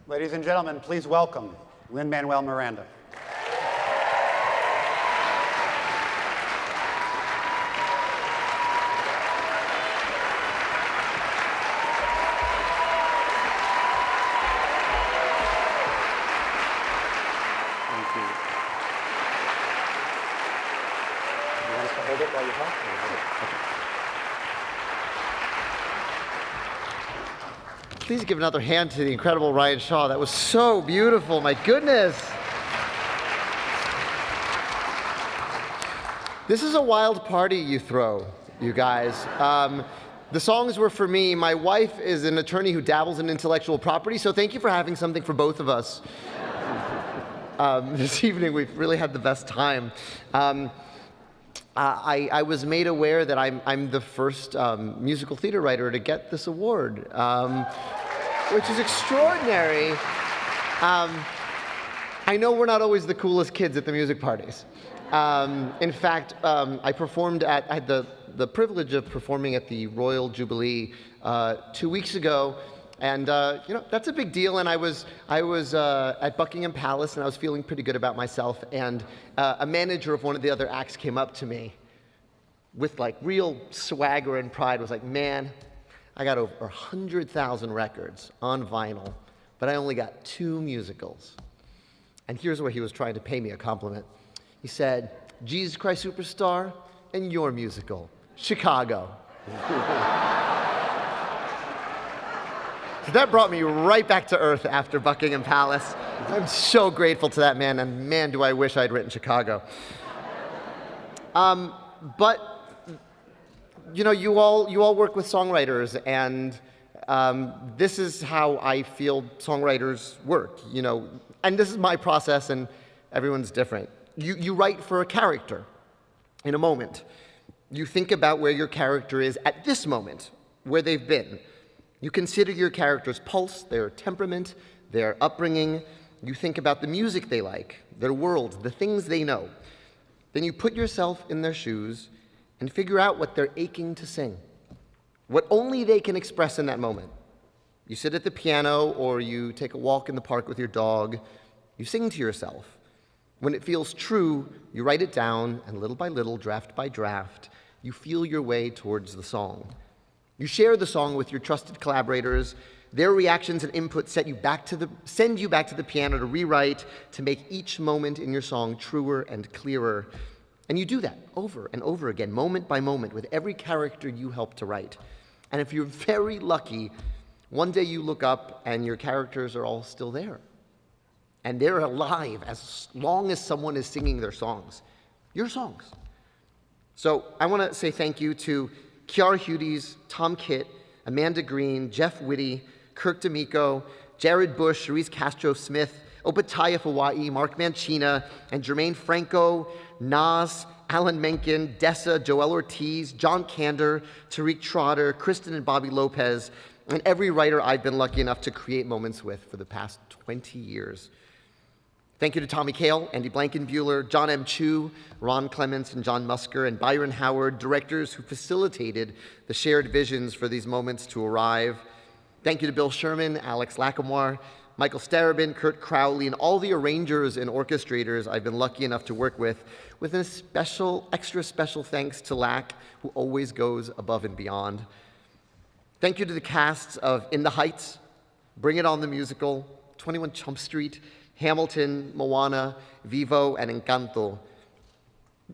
Ladies and gentlemen, please welcome Lin-Manuel Miranda. Thank you. You want us to hold it while you talk? Okay. Please give another hand to the incredible Ryan Shaw. That was so beautiful, my goodness. This is a wild party you throw, you guys. The songs were for me. My wife is an attorney who dabbles in intellectual property, so thank you for having something for both of us. This evening, we've really had the best time. I was made aware that I'm the first musical theater writer to get this award, which is extraordinary. I know we're not always the coolest kids at the music parties. In fact, I had the privilege of performing at the Royal Jubilee 2 weeks ago, and that's a big deal. And I was at Buckingham Palace, and I was feeling pretty good about myself. And a manager of one of the other acts came up to me with like real swagger and pride. Was like, "Man, I got over 100,000 records on vinyl, but I only got 2 musicals." And here's where he was trying to pay me a compliment. He said, "Jesus Christ Superstar and your musical, Chicago." So that brought me right back to earth after Buckingham Palace. I'm so grateful to that man, and man, do I wish I'd written Chicago. But you all work with songwriters, and this is how I feel songwriters work. And this is my process, and everyone's different. You write for a character in a moment. You think about where your character is at this moment, where they've been. You consider your character's pulse, their temperament, their upbringing. You think about the music they like, their world, the things they know. Then you put yourself in their shoes and figure out what they're aching to sing, what only they can express in that moment. You sit at the piano, or you take a walk in the park with your dog. You sing to yourself. When it feels true, you write it down, and little by little, draft by draft, you feel your way towards the song. You share the song with your trusted collaborators. Their reactions and input send you back to the piano to rewrite, to make each moment in your song truer and clearer. And you do that over and over again, moment by moment, with every character you help to write. And if you're very lucky, one day you look up and your characters are all still there. And they're alive as long as someone is singing their songs, your songs. So I want to say thank you to Kiara Hudes, Tom Kitt, Amanda Green, Jeff Whitty, Kirk D'Amico, Jared Bush, Cherise Castro-Smith, Obadiah Fawai, Mark Mancina, and Jermaine Franco, Nas, Alan Menken, Dessa, Joel Ortiz, John Kander, Tariq Trotter, Kristen and Bobby Lopez, and every writer I've been lucky enough to create moments with for the past 20 years. Thank you to Tommy Kail, Andy Blankenbuehler, John M. Chu, Ron Clements, and John Musker, and Byron Howard, directors who facilitated the shared visions for these moments to arrive. Thank you to Bill Sherman, Alex Lackamore, Michael Starobin, Kurt Crowley, and all the arrangers and orchestrators I've been lucky enough to work with a extra special thanks to Lack, who always goes above and beyond. Thank you to the casts of In the Heights, Bring It On the Musical, 21 Jump Street, Hamilton, Moana, Vivo, and Encanto.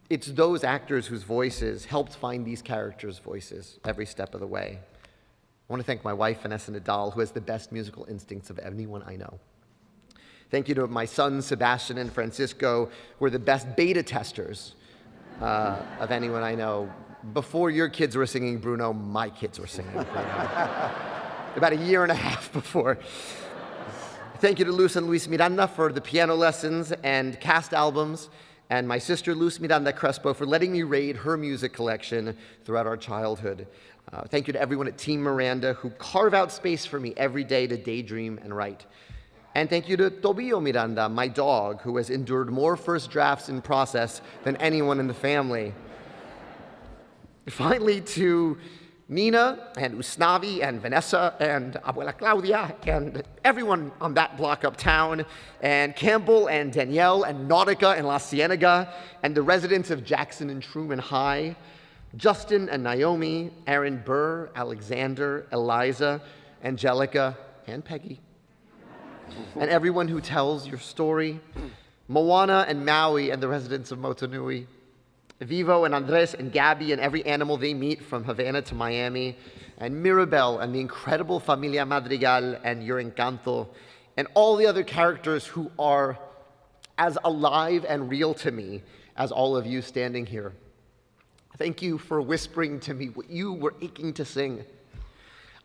It's those actors whose voices helped find these characters' voices every step of the way. I want to thank my wife, Vanessa Nadal, who has the best musical instincts of anyone I know. Thank you to my sons, Sebastian and Francisco, who are the best beta testers of anyone I know. Before your kids were singing Bruno, my kids were singing Bruno. About a year and a half before. Thank you to Luz and Luis Miranda for the piano lessons and cast albums, and my sister Luz Miranda Crespo for letting me raid her music collection throughout our childhood. Thank you to everyone at Team Miranda who carve out space for me every day to daydream and write. And thank you to Tobio Miranda, my dog, who has endured more first drafts in process than anyone in the family. Finally, to Nina and Usnavi and Vanessa and Abuela Claudia and everyone on that block uptown, and Campbell and Danielle and Nautica and La Cienega, and the residents of Jackson and Truman High, Justin and Naomi, Aaron Burr, Alexander, Eliza, Angelica, and Peggy, and everyone who tells your story, Moana and Maui and the residents of Motunui, Vivo and Andres and Gabby and every animal they meet from Havana to Miami, and Mirabel and the incredible Familia Madrigal and Your Encanto, and all the other characters who are as alive and real to me as all of you standing here. Thank you for whispering to me what you were aching to sing.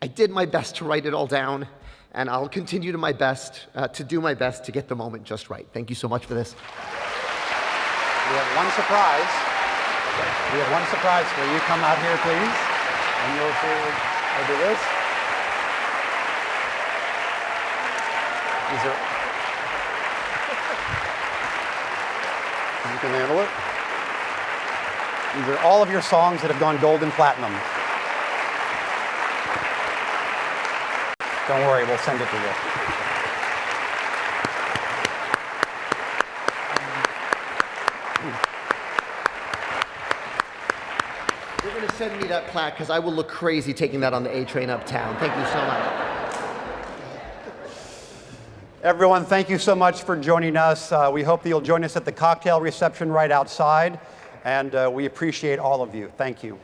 I did my best to write it all down, and I'll continue to do my best to get the moment just right. Thank you so much for this. We have one surprise. We have one surprise for you. Come out here, please. And you'll see, I'll do this. These are, you can handle it. These are all of your songs that have gone gold and platinum. Don't worry, we'll send it to you. You're going to send me that plaque because I will look crazy taking that on the A train uptown. Thank you so much. Everyone, thank you so much for joining us. We hope that you'll join us at the cocktail reception right outside, and we appreciate all of you. Thank you.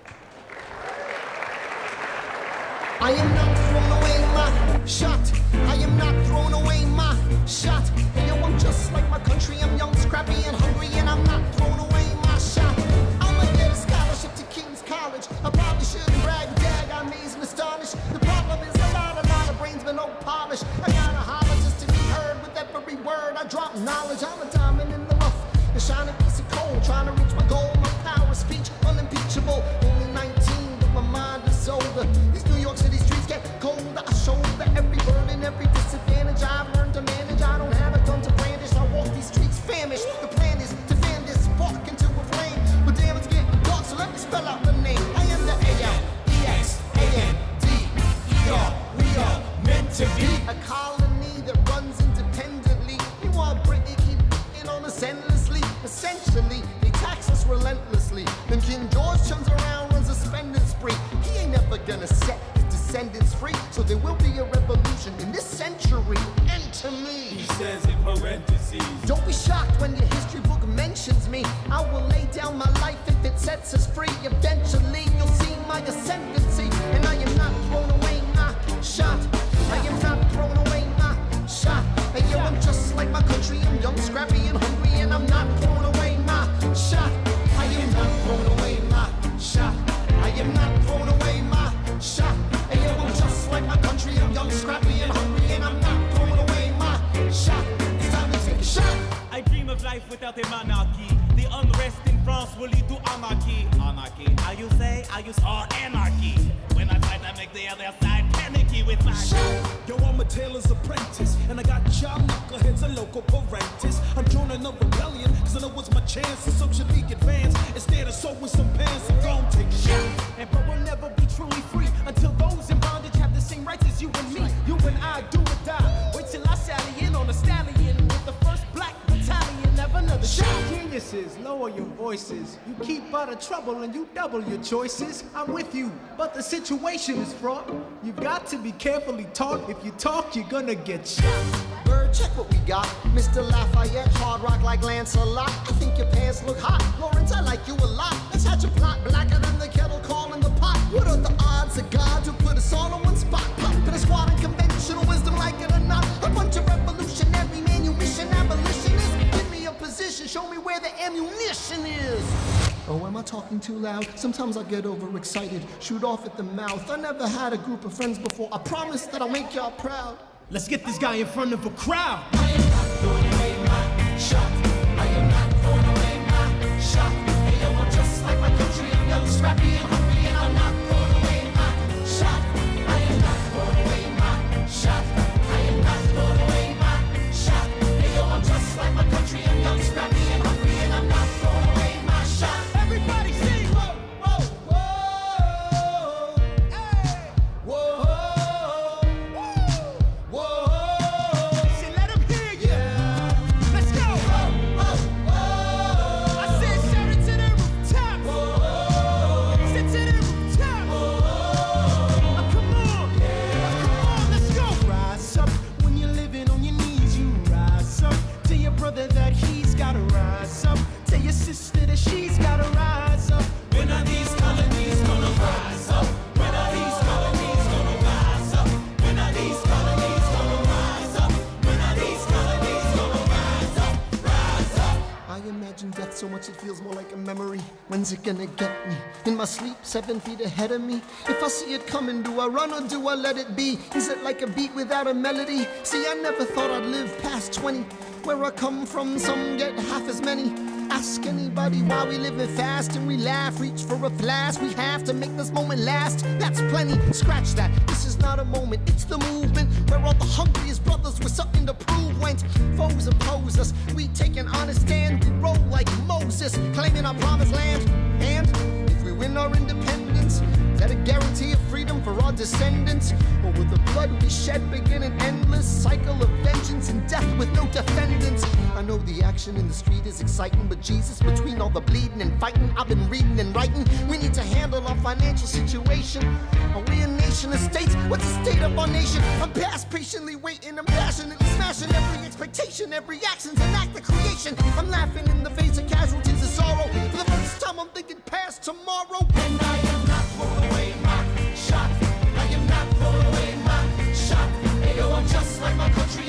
I am not throwing away my shot. I am not throwing away my shot. And yo, I'm just like my country. I'm young, scrappy, and hungry, and I'm not throwing away my shot. I'ma get a scholarship to King's College. I probably shouldn't brag, dag, I'm amazed and astonished. The problem is a lot of brains, but no polish. I gotta holler just to be heard with every word. I drop knowledge. I'm a diamond in the rough, a shining piece of coal, trying to reach my goal. My power of speech unimpeachable. Only 19, but my mind is older. These New York City streets get colder. I shoulder every burden, every disadvantage. I've learned to manage. I don't have a gun to brandish. I walk these streets famished. The plan is to fan this spark into a flame. But damn, it's getting dark, so let me spell out the name. I am the A-L-E-X-A-N-D-E-R. We are meant to be a colony that runs independently. Meanwhile, Britain keep in on us endlessly. Essentially, they tax us relentlessly. Then King George turns around, runs a spending spree. He ain't never gonna set his descendants free. So there will be a revolution in this century. Enter me. He says in parentheses. Don't be shocked when your history book mentions me. I will lay down my life if it sets us free. Eventually, you'll see my ascendancy. And I am not throwing away my shot. I am not throwing away my shot. And yo, I'm just like my country. I'm young, scrappy, and hungry, and I'm not throwing away my shot. I am not throwing away my shot. I am not throwing away my shot. And yo, I'm just like my country. I'm young, scrappy, and hungry, and I'm not throwing away my shot. It's time to take a shot. I dream of life without a monarchy. The unrest in France will lead to anarchy. Anarchy. How you say? I use or anarchy. When I fight, I make the other side panicky with my shot. Yo, I'm a tailor's apprentice, and I got job knuckleheads and local parentis. I'm joining a rebellion, cause I know it's my chance to socially advance. Instead of sewing some pants, I'm gon' take a shot. And but we'll never be truly free until those in bondage have the same rights as you and me. You and I do or die. Wait till I sally in on a stallion with the first black battalion. Never another shot. Geniuses, lower your voices. You keep out of trouble and you double your choices. I'm with you, but the situation is fraught. You've got to be carefully taught. If you talk, you're gonna get shot. Bird, check what we got. Mr. Lafayette, hard rock like Lancelot. I think your pants look hot. Lawrence, I like you a lot. Let's hatch a plot blacker than the kettle calling the pot. What are the odds of God to put us all in one spot? Pop in a squad of conventional wisdom, like it or not. A bunch of revolutionary manumission abolitionists. Give me a position, show me where the ammunition is. Oh, am I talking too loud? Sometimes I get overexcited, shoot off at the mouth. I never had a group of friends before. I promise that I'll make y'all proud. Let's get this guy in front of a crowd. I am not throwing away my shot. I am not throwing away my shot. Hey yo, I'm just like my country. I'm young, scrappy, and hungry, and I'm not throwing away my shot. I am not throwing away my shot. I am not throwing away my shot. Hey yo, I'm just like my country. I'm young, scrappy, and hungry, and I'm not throwing away my shot. Everybody sing! Whoa, whoa, whoa. so much it feels more like a memory. When's it gonna get me? In my sleep, 7 feet ahead of me. If I see it coming, do I run or do I let it be? Is it like a beat without a melody? See, I never thought I'd live past 20. Where I come from, some get half as many. Ask anybody why we living fast and we laugh, reach for a flash. We have to make this moment last. That's plenty, scratch that. This is not a moment, it's the movement. Where all the hungriest brothers with something to prove went. Foes oppose us, we take an honest stand. We roll like Moses, claiming our promised land. And if we win our independence, is that a guarantee of freedom for our descendants? Or will the blood we shed begin an endless cycle of vengeance and death with no defendants? I know the action in the street is exciting, but Jesus, between all the bleeding and fighting, I've been reading and writing. We need to handle our financial situation. Are we a nation of states? What's the state of our nation? I'm past patiently waiting, I'm passionately smashing every expectation, every action's an act of creation. I'm laughing in the face of casualties of sorrow. For the first time I'm thinking past tomorrow. And I am not throwing away my shot. I am not throwing away my shot. Hey, yo, I'm just like my country.